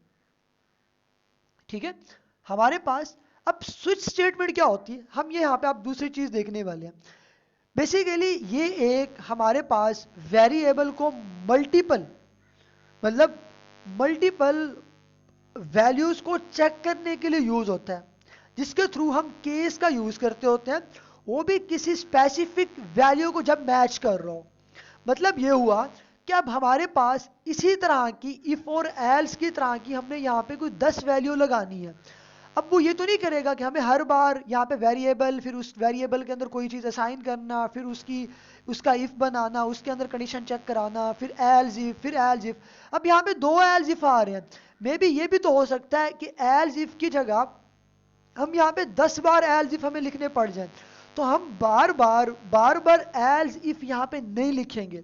ठीक है। हमारे पास अब स्विच स्टेटमेंट क्या होती है, हम ये यहां पे आप दूसरी चीज देखने वाले हैं। बेसिकली ये एक हमारे पास वेरिएबल को मल्टीपल, मतलब मल्टीपल वैल्यूज को चेक करने के लिए यूज होता है, जिसके थ्रू हम केस का यूज करते होते हैं, वो भी किसी स्पेसिफिक वैल्यू को जब मैच कर रहा हो। मतलब ये हुआ कि अब हमारे पास इसी तरह की इफ और एल्स की तरह की हमने यहाँ पे कोई 10 वैल्यू लगानी है। अब वो ये तो नहीं करेगा कि हमें हर बार यहाँ पे वेरिएबल, फिर उस वेरिएबल के अंदर कोई चीज़ असाइन करना, फिर उसका इफ बनाना, उसके अंदर कंडीशन चेक कराना, फिर एल्स इफ, फिर एल्स इफ। अब यहाँ पे 2 एल्स इफ आ रहे हैं, मे बी ये भी तो हो सकता है कि एल्स इफ की जगह हम यहाँ पे 10 बार एल्स इफ हमें लिखने पड़ जाए, तो हम बार बार एल्स इफ यहाँ पे नहीं लिखेंगे।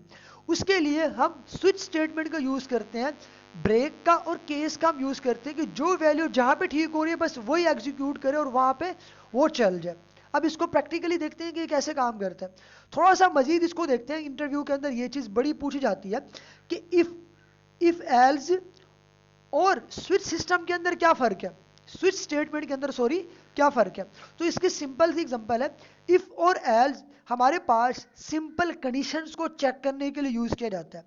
उसके लिए हम स्विच स्टेटमेंट का यूज करते हैं, ब्रेक का और केस का हम यूज करते हैं कि जो वैल्यू जहां पे ठीक हो रही है बस वही एग्जीक्यूट करे और वहां पे वो चल जाए। अब इसको प्रैक्टिकली देखते हैं कि कैसे काम करता है। थोड़ा सा मजीद इसको देखते हैं, इंटरव्यू के अंदर ये चीज बड़ी पूछी जाती है कि इफ एल्स और स्विच सिस्टम के अंदर क्या फर्क है, स्विच स्टेटमेंट के अंदर सॉरी क्या फर्क है। तो इसकी सिंपल सी एग्जांपल है, इफ और एल्स हमारे पास सिंपल कंडीशंस को चेक करने के लिए यूज किया जाता है,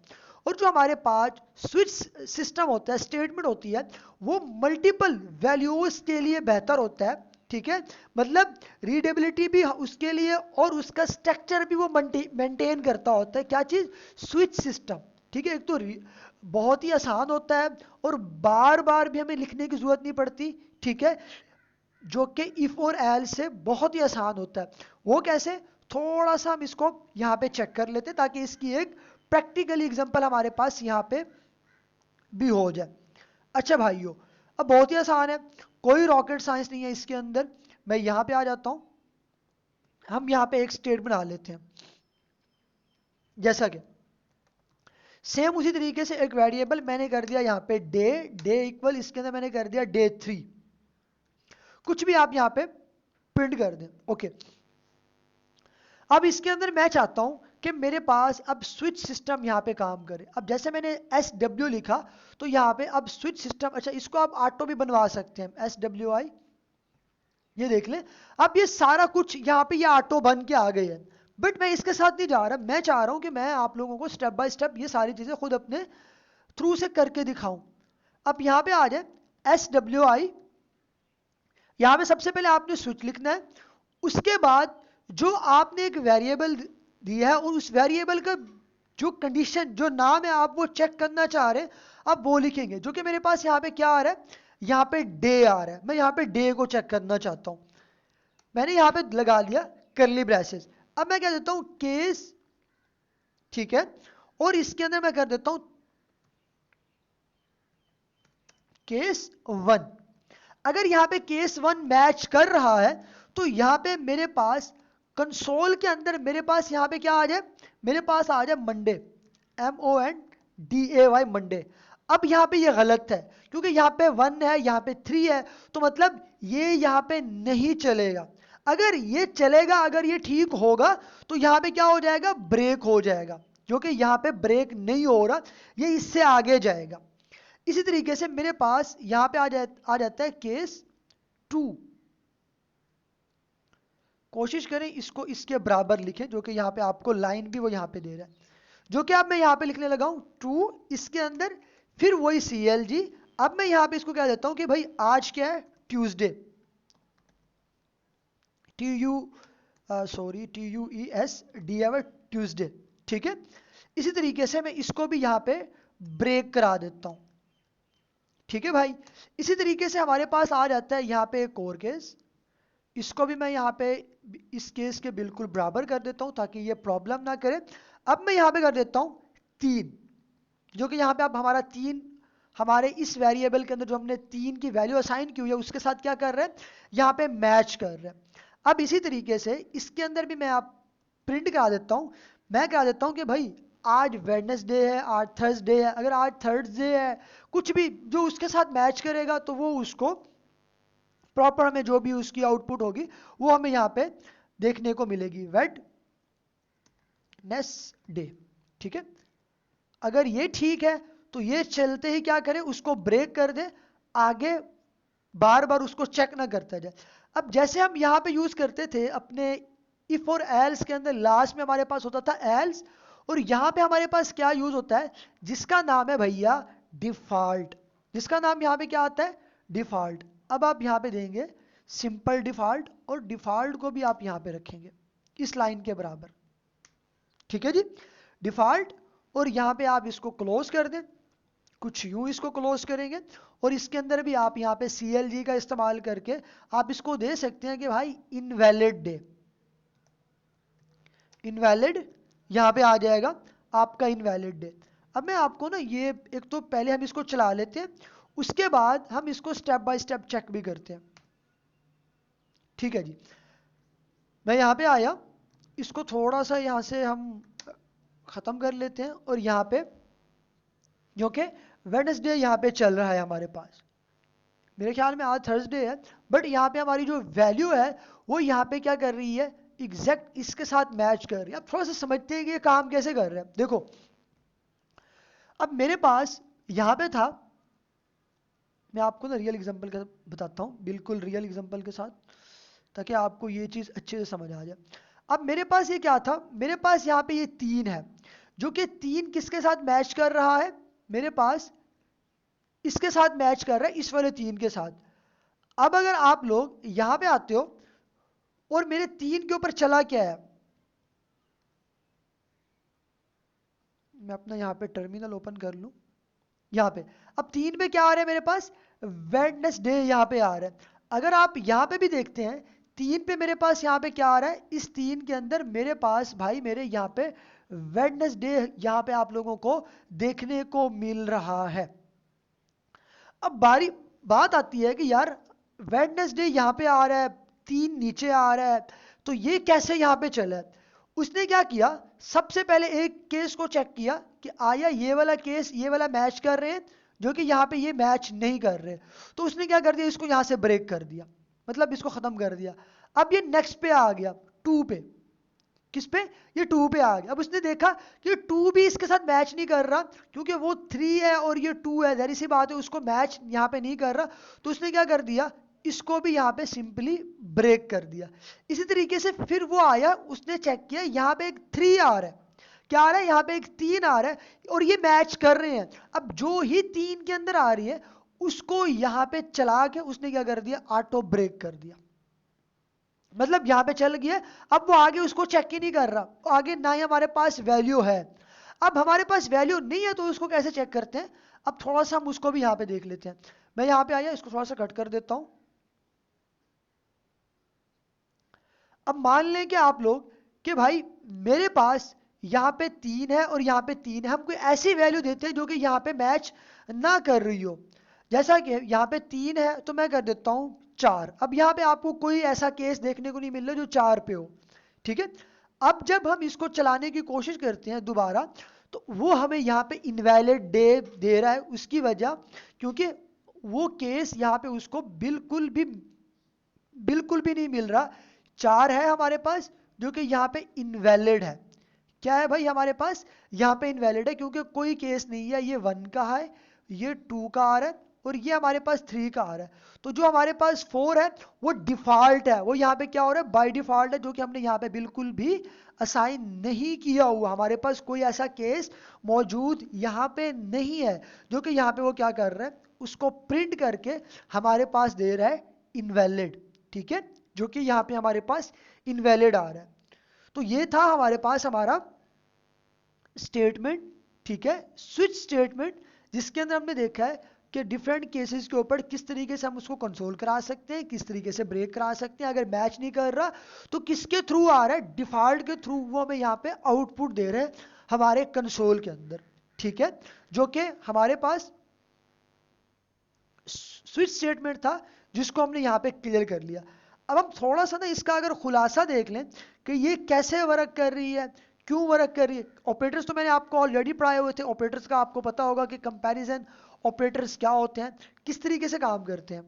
और जो हमारे पास स्विच सिस्टम होता है, स्टेटमेंट होती है, वो मल्टीपल वैल्यूज के लिए बेहतर होता है, ठीक है। मतलब रीडेबिलिटी भी उसके लिए और उसका स्ट्रक्चर भी वो मेंटेन करता होता है। क्या चीज? स्विच सिस्टम, ठीक है। एक तो बहुत ही आसान होता है और बार बार भी हमें लिखने की जरूरत नहीं पड़ती, ठीक है, जो कि इफ और एल से बहुत ही आसान होता है। वो कैसे, थोड़ा सा हम इसको यहां पे चेक कर लेते हैं ताकि इसकी एक प्रैक्टिकल एग्जांपल हमारे पास यहां पे भी हो जाए। अच्छा भाइयों, अब बहुत ही आसान है, कोई रॉकेट साइंस नहीं है इसके अंदर। मैं यहां पे आ जाता हूं, हम यहां पे एक स्टेट बना लेते हैं, जैसा कि सेम उसी तरीके से एक वेरिएबल मैंने कर दिया यहाँ पे डे, डे इक्वल इसके अंदर मैंने कर दिया डे 3, कुछ भी आप यहाँ पे प्रिंट कर दें, ओके। अब इसके अंदर मैं चाहता हूं कि मेरे पास अब स्विच सिस्टम यहाँ पे काम करे। अब जैसे मैंने SW लिखा तो यहाँ पे अब स्विच सिस्टम, अच्छा इसको आप ऑटो भी बनवा सकते हैं, SWI, ये देख लें। अब ये सारा कुछ यहाँ पे ये ऑटो बन के आ गए हैं, बट मैं इसके साथ नहीं जा रहा, मैं चाह रहा हूं कि मैं आप लोगों को स्टेप बाय स्टेप ये सारी चीजें खुद अपने थ्रू से करके दिखाऊं। अब यहाँ पे आ जाए SWI, यहाँ पे सबसे पहले आपने स्विच लिखना है, उसके बाद जो आपने एक वेरिएबल दिया है और उस वेरिएबल का जो कंडीशन, जो नाम है, आप वो चेक करना चाह रहे हैं, आप वो लिखेंगे। जो कि मेरे पास यहाँ पे क्या आ रहा है, यहाँ पे डे आ रहा है, मैं यहाँ पे डे को चेक करना चाहता हूँ, मैंने यहाँ पे लगा लिया करली ब्रेसेस। अब मैं क्या देता हूँ, केस, ठीक है, और इसके अंदर मैं कर देता हूँ केस 1। अगर यहाँ पे केस 1 मैच कर रहा है तो यहाँ पे मेरे पास कंसोल के अंदर मेरे पास यहाँ पे क्या आ जाए, मेरे पास आ जाए मंडे, MONDAY मंडे। अब यहाँ पे ये गलत है क्योंकि यहाँ पे 1 है, यहाँ पे 3 है, तो मतलब ये यहाँ पे नहीं चलेगा। अगर ये चलेगा, अगर ये ठीक होगा तो यहाँ पे क्या हो जाएगा, ब्रेक हो जाएगा, जो कि यहाँ पे ब्रेक नहीं हो रहा, ये इससे आगे जाएगा। इसी तरीके से मेरे पास यहां पे आ जाता है केस 2। कोशिश करें इसको इसके बराबर लिखें, जो कि यहां पे आपको लाइन भी वो यहां पे दे रहा है, जो कि अब मैं यहां पे लिखने लगा हूं 2, इसके अंदर फिर वही CLG। अब मैं यहां पे इसको क्या देता हूं कि भाई आज क्या है, ट्यूसडे, TUESDA, ट्यूसडे, ठीक है। इसी तरीके से मैं इसको भी यहां पे ब्रेक करा देता हूं, ठीक है भाई। इसी तरीके से हमारे पास आ जाता है यहाँ पे एक और केस, इसको भी मैं यहाँ पे इस केस के बिल्कुल बराबर कर देता हूँ ताकि ये प्रॉब्लम ना करे। अब मैं यहाँ पे कर देता हूँ 3, जो कि यहाँ पे अब हमारा 3 हमारे इस वेरिएबल के अंदर जो हमने 3 की वैल्यू असाइन की हुई है उसके साथ क्या कर रहे हैं, यहाँ पे मैच कर रहे हैं। अब इसी तरीके से इसके अंदर भी मैं आप प्रिंट करा देता हूँ, मैं करा देता हूँ कि भाई आज वेडनेसडे है, आज थर्सडे है। अगर आज थर्सडे है, कुछ भी जो उसके साथ मैच करेगा तो वो उसको प्रॉपर हमें जो भी उसकी आउटपुट होगी वो हमें यहाँ पे देखने को मिलेगी, वेडनेसडे। ठीक है, अगर ये ठीक है तो ये चलते ही क्या करें, उसको ब्रेक कर दे, आगे बार बार उसको चेक ना करता जाए। अब जैसे हम यहाँ पे यूज करते थे अपने इफ और एल्स के अंदर, लास्ट में हमारे पास होता था एल्स, और यहाँ पे हमारे पास क्या यूज होता है, जिसका नाम है भैया डिफॉल्ट। जिसका नाम यहाँ पे क्या आता है, डिफॉल्ट। अब आप यहाँ पे देंगे सिंपल डिफॉल्ट, और डिफॉल्ट को भी आप यहाँ पे रखेंगे इस लाइन के बराबर। ठीक है जी, डिफॉल्ट, और यहाँ पे आप इसको क्लोज कर दें, कुछ यूं इसको क्लोज करेंगे, और इसके अंदर भी आप यहाँ पे CLG का इस्तेमाल करके आप इसको दे सकते हैं कि भाई इनवैलिड डे, इनवैलिड यहाँ पे आ जाएगा आपका इनवैलिड डे। अब मैं आपको ना ये एक तो पहले हम इसको चला लेते हैं, उसके बाद हम इसको स्टेप बाय स्टेप चेक भी करते हैं। ठीक है जी, मैं यहाँ पे आया, इसको थोड़ा सा यहाँ से हम खत्म कर लेते हैं, और यहाँ पे जो कि वेडनेसडे यहाँ पे चल रहा है हमारे पास, मेरे ख्याल में आज थर्सडे है, बट यहाँ पे हमारी जो वैल्यू है वो यहाँ पे क्या कर रही है, एग्जैक्ट इसके साथ मैच कर रही है। अब थोड़ा सा समझते हैं कि ये काम कैसे कर रहे हैं। देखो, अब मेरे पास यहाँ पे था, मैं आपको ना रियल एग्जांपल का बताता हूँ, बिल्कुल रियल एग्जांपल के साथ, ताकि आपको ये चीज़ अच्छे से समझ आ जाए। अब मेरे पास ये क्या था, मेरे पास यहाँ पे ये 3 है, जो कि 3 किसके साथ मैच कर रहा है, मेरे पास इसके साथ मैच कर रहा है, इस वाले 3 के साथ। अब अगर आप लोग यहां पे आते हो और मेरे 3 के ऊपर चला क्या है, मैं अपना यहां पे टर्मिनल ओपन कर लूं, यहां पे अब 3 पे क्या आ रहा है मेरे पास, वेडनेसडे यहां पे आ रहा है। अगर आप यहां पे भी देखते हैं 3 पे मेरे पास यहां पे क्या आ रहा है, इस 3 के अंदर मेरे पास भाई मेरे यहां पे वेडनेसडे यहां पे आप लोगों को देखने को मिल रहा है। अब बारी बात आती है कि यार वेडनेसडे यहाँ पे आ रहा है, 3 नीचे आ रहा है, तो ये कैसे यहाँ पे चला है। उसने क्या किया, सबसे पहले एक केस को चेक किया कि आया ये वाला केस ये वाला मैच कर रहे हैं, जो कि यहाँ पे ये मैच नहीं कर रहे, तो उसने क्या कर दिया, इसको यहाँ से ब्रेक कर दिया, मतलब इसको खत्म कर दिया। अब ये नेक्स्ट पे आ गया, 2 पे, किस पे, ये 2 पे आ गया। अब उसने देखा कि 2 भी इसके साथ मैच नहीं कर रहा, क्योंकि वो 3 है और ये 2 है, जाहिर सी बात है उसको मैच यहाँ पे नहीं कर रहा, तो उसने क्या कर दिया, इसको भी यहाँ पे सिंपली ब्रेक कर दिया। इसी तरीके से फिर वो आया, उसने चेक किया यहाँ पे एक 3 आ रहा है, क्या आ रहा है, यहाँ पे एक 3 आ रहा है, और ये मैच कर रहे हैं। अब जो ही 3 के अंदर आ रही है उसको यहाँ पे चला के उसने क्या कर दिया, ऑटो ब्रेक कर दिया, मतलब यहां पे चल गया। अब वो आगे उसको चेक ही नहीं कर रहा, आगे ना ही हमारे पास वैल्यू है। अब हमारे पास वैल्यू नहीं है तो उसको कैसे चेक करते हैं, अब थोड़ा सा हम उसको भी यहां पे देख लेते हैं। मैं यहां पे आया, इसको थोड़ा सा कट कर देता हूं। अब मान लें कि आप लोग कि भाई मेरे पास यहाँ पे 3 है और यहाँ पे 3 है, हम कोई ऐसी वैल्यू देते हैं जो कि यहाँ पे मैच ना कर रही हो। जैसा कि यहाँ पे 3 है तो मैं कर देता हूँ 4। अब यहाँ पे आपको कोई ऐसा केस देखने को नहीं मिल रहा जो 4 पे हो, ठीक है। अब जब हम इसको चलाने की कोशिश करते हैं दोबारा, तो वो हमें यहाँ पे इनवैलिड डे दे रहा है, उसकी वजह क्योंकि वो केस यहाँ पे उसको बिल्कुल भी नहीं मिल रहा। 4 है हमारे पास जो कि यहाँ पे इनवैलिड है। क्या है भाई हमारे पास, यहाँ पे इनवैलिड है क्योंकि कोई केस नहीं है, ये 1 का है, ये 2 का आ रहा है, और ये हमारे पास 3 का आ रहा है। तो जो हमारे पास 4 है वो डिफॉल्ट है, वो यहाँ पे क्या हो रहा है, बाय डिफॉल्ट है, जो कि हमने यहाँ पे बिल्कुल भी असाइन नहीं किया हुआ, हमारे पास कोई ऐसा केस मौजूद यहाँ पे नहीं है, जो कि यहाँ पे वो क्या कर रहा है, उसको प्रिंट करके हमारे पास दे रहा है इनवैलिड, ठीक है, जो कि यहाँ पे हमारे पास इनवैलिड आ रहा है। तो ये था हमारे पास हमारा स्टेटमेंट, ठीक है, स्विच स्टेटमेंट, जिसके अंदर हमने देखा है कि डिफरेंट केसेस के ऊपर किस तरीके से हम उसको कंसोल करा सकते हैं, किस तरीके से ब्रेक करा सकते हैं। अगर मैच नहीं कर रहा तो किसके थ्रू आ रहा है, डिफॉल्ट के थ्रू वो हमें यहाँ पे आउटपुट दे रहे हैं हमारे कंसोल के अंदर, ठीक है, जो कि हमारे पास स्विच स्टेटमेंट था जिसको हमने यहाँ पे क्लियर कर लिया। अब हम थोड़ा सा ना इसका अगर खुलासा देख लें कि ये कैसे वर्क कर रही है, क्यों वर्क कर रही है। ऑपरेटर्स तो मैंने आपको ऑलरेडी पढ़ाए हुए थे, ऑपरेटर्स का आपको पता होगा कि कंपैरिजन ऑपरेटर्स क्या होते हैं, किस तरीके से काम करते हैं।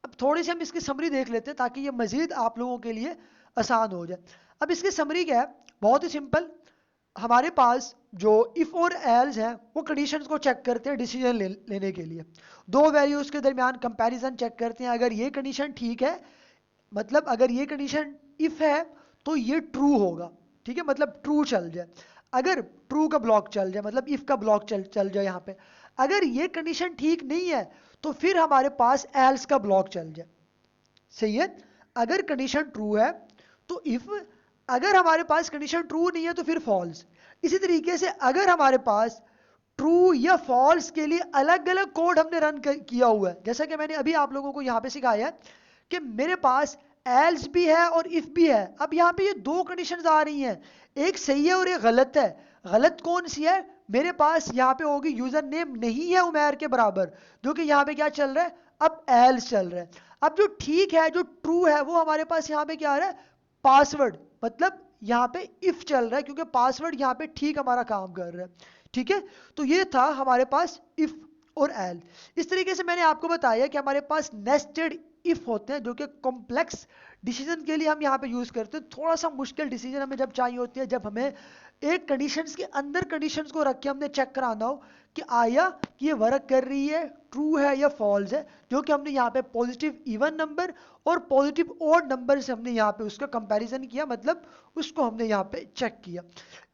अब थोड़ी सी हम इसकी समरी देख लेते हैं ताकि ये मजीद आप लोगों के लिए आसान हो जाए। अब इसकी समरी क्या है, बहुत ही सिंपल। हमारे पास जो इफ और एल्स हैं वो कंडीशंस को चेक करते हैं डिसीजन लेने के लिए। दो वैल्यूज के दरमियान कंपैरिजन चेक करते हैं। अगर ये कंडीशन ठीक है, मतलब अगर ये कंडीशन इफ है तो ये ट्रू होगा, ठीक है, मतलब ट्रू चल जाए। अगर ट्रू का ब्लॉक चल जाए मतलब इफ का ब्लॉक चल जाए यहाँ पे। अगर ये कंडीशन ठीक नहीं है तो फिर हमारे पास एल्स का ब्लॉक चल जाए। सही है, अगर कंडीशन ट्रू है तो इफ, अगर हमारे पास कंडीशन ट्रू नहीं है तो फिर फॉल्स। इसी तरीके से अगर हमारे पास ट्रू या फॉल्स के लिए अलग अलग कोड हमने रन किया हुआ है, जैसा कि मैंने अभी आप लोगों को यहाँ पे सिखाया है कि मेरे पास एल्स भी है और इफ भी है। अब यहाँ पे ये दो कंडीशंस आ रही हैं, एक सही है और एक गलत है। गलत कौन सी है, मेरे पास यहाँ पे होगी यूजर नेम नहीं है उमैर के बराबर, जो कि यहाँ पे क्या चल रहा है, अब एल्स चल रहा है। अब जो ठीक है, जो ट्रू है, वो हमारे पास यहाँ पे क्या आ रहा है, पासवर्ड, मतलब यहाँ पे इफ चल रहा है क्योंकि पासवर्ड यहाँ पे ठीक हमारा काम कर रहा है। ठीक है, तो ये था हमारे पास इफ और एल। इस तरीके से मैंने आपको बताया कि हमारे पास नेस्टेड इफ होते हैं जो कि कॉम्प्लेक्स डिसीजन के लिए हम यहाँ पे यूज करते हैं। थोड़ा सा मुश्किल डिसीजन हमें जब चाहिए होती है, जब हमें एक कंडीशंस के अंदर कंडीशंस को रख के हमने चेक कराना हो कि आया कि ये वर्क कर रही है, ट्रू है या फॉल्स है, जो कि हमने यहाँ पे पॉजिटिव इवन नंबर और पॉजिटिव ऑड नंबर से हमने यहाँ पे उसका कंपैरिजन किया, मतलब उसको हमने यहाँ पे चेक किया।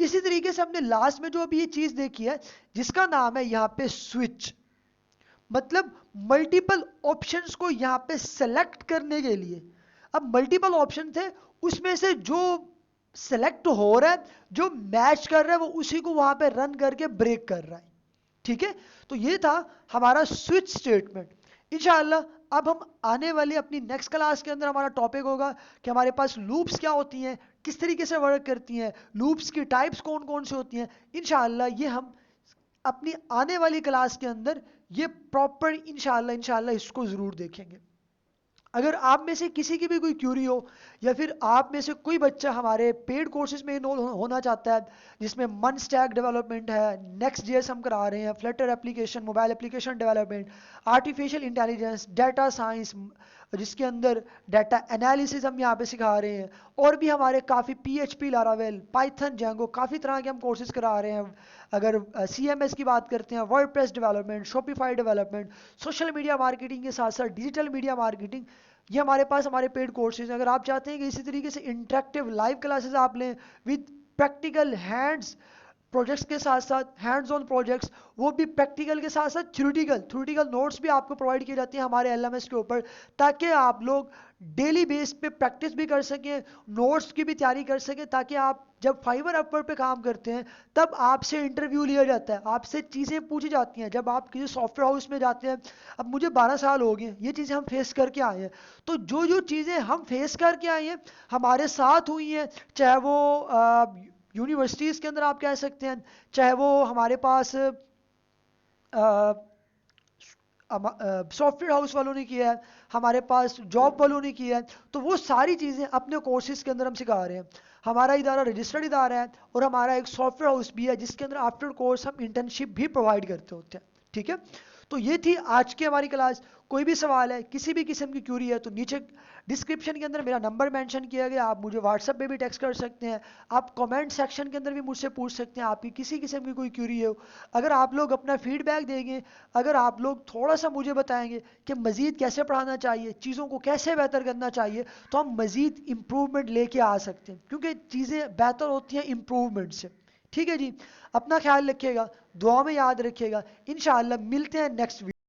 इसी तरीके से हमने लास्ट में जो अभी ये चीज देखी है जिसका नाम है यहाँ पे स्विच, मतलब मल्टीपल ऑप्शंस को यहाँ पे सेलेक्ट करने के लिए। अब मल्टीपल ऑप्शन थे, उसमें से जो सेलेक्ट हो रहा है, जो मैच कर रहा है, वो उसी को वहां पे रन करके ब्रेक कर रहा है। ठीक है, तो ये था हमारा स्विच स्टेटमेंट। इंशाल्लाह अब हम आने वाली अपनी नेक्स्ट क्लास के अंदर हमारा टॉपिक होगा कि हमारे पास लूप्स क्या होती हैं, किस तरीके से वर्क करती हैं, लूप्स की टाइप्स कौन कौन सी होती हैं। इंशाल्लाह ये हम अपनी आने वाली क्लास के अंदर ये प्रॉपर इंशाल्लाह इसको ज़रूर देखेंगे। अगर आप में से किसी की भी कोई क्यूरी हो या फिर आप में से कोई बच्चा हमारे पेड कोर्सेज में इनरोल होना चाहता है, जिसमें मन स्टैक डेवलपमेंट है, नेक्स्ट जेएस हम करा रहे हैं, Flutter application, mobile application development, artificial intelligence, data science, जिसके अंदर डाटा एनालिसिस हम यहाँ पे सिखा रहे हैं, और भी हमारे काफ़ी PHP, लारावेल, पाइथन, जैंगो, काफ़ी तरह के हम कोर्सेज करा रहे हैं। अगर CMS की बात करते हैं, WordPress development, Shopify development, social media marketing के साथ साथ डिजिटल मीडिया मार्केटिंग, ये हमारे पास हमारे पेड कोर्सेज हैं। अगर आप चाहते हैं कि इसी तरीके से इंटरेक्टिव लाइव क्लासेस आप लें विद प्रैक्टिकल हैंड्स प्रोजेक्ट्स के साथ साथ हैंड्स ऑन प्रोजेक्ट्स, वो भी प्रैक्टिकल के साथ साथ थ्योरेटिकल नोट्स भी आपको प्रोवाइड किए जाते हैं हमारे LMS के ऊपर, ताकि आप लोग डेली बेस पे प्रैक्टिस भी कर सकें, नोट्स की भी तैयारी कर सकें, ताकि आप जब फाइवर अपवर्ड पे काम करते हैं तब आपसे इंटरव्यू लिया जाता है, आपसे चीज़ें पूछी जाती हैं। जब आप किसी सॉफ्टवेयर हाउस में जाते हैं, अब मुझे 12 साल हो गए, ये चीज़ें हम फेस करके आए हैं, तो जो जो चीज़ें हम फेस करके आए हैं हमारे साथ हुई हैं, चाहे वो यूनिवर्सिटीज़ के अंदर आप कह सकते हैं, चाहे वो हमारे पास सॉफ्टवेयर हाउस वालों ने किया है, हमारे पास जॉब वालों ने किया है, तो वो सारी चीज़ें अपने कोर्सेज के अंदर हम सिखा रहे हैं। हमारा इदारा रजिस्टर्ड इदारा है और हमारा एक सॉफ्टवेयर हाउस भी है जिसके अंदर आफ्टर कोर्स हम इंटर्नशिप भी प्रोवाइड करते होते हैं। ठीक है, तो ये थी आज की हमारी क्लास। कोई भी सवाल है, किसी भी किस्म की क्यूरी है, तो नीचे डिस्क्रिप्शन के अंदर मेरा नंबर मेंशन किया गया, आप मुझे व्हाट्सएप पे भी टेक्स्ट कर सकते हैं, आप कमेंट सेक्शन के अंदर भी मुझसे पूछ सकते हैं आपकी किसी किस्म की कोई क्यूरी हो। अगर आप लोग अपना फीडबैक देंगे, अगर आप लोग थोड़ा सा मुझे बताएंगे कि मज़ीद कैसे पढ़ाना चाहिए, चीज़ों को कैसे बेहतर करना चाहिए, तो हम मज़ीद इम्प्रूवमेंट लेके आ सकते हैं, क्योंकि चीज़ें बेहतर होती हैं इम्प्रूवमेंट से। ठीक है जी, अपना ख्याल रखिएगा, दुआ में याद रखिएगा। इंशाअल्लाह मिलते हैं नेक्स्ट वीडियो।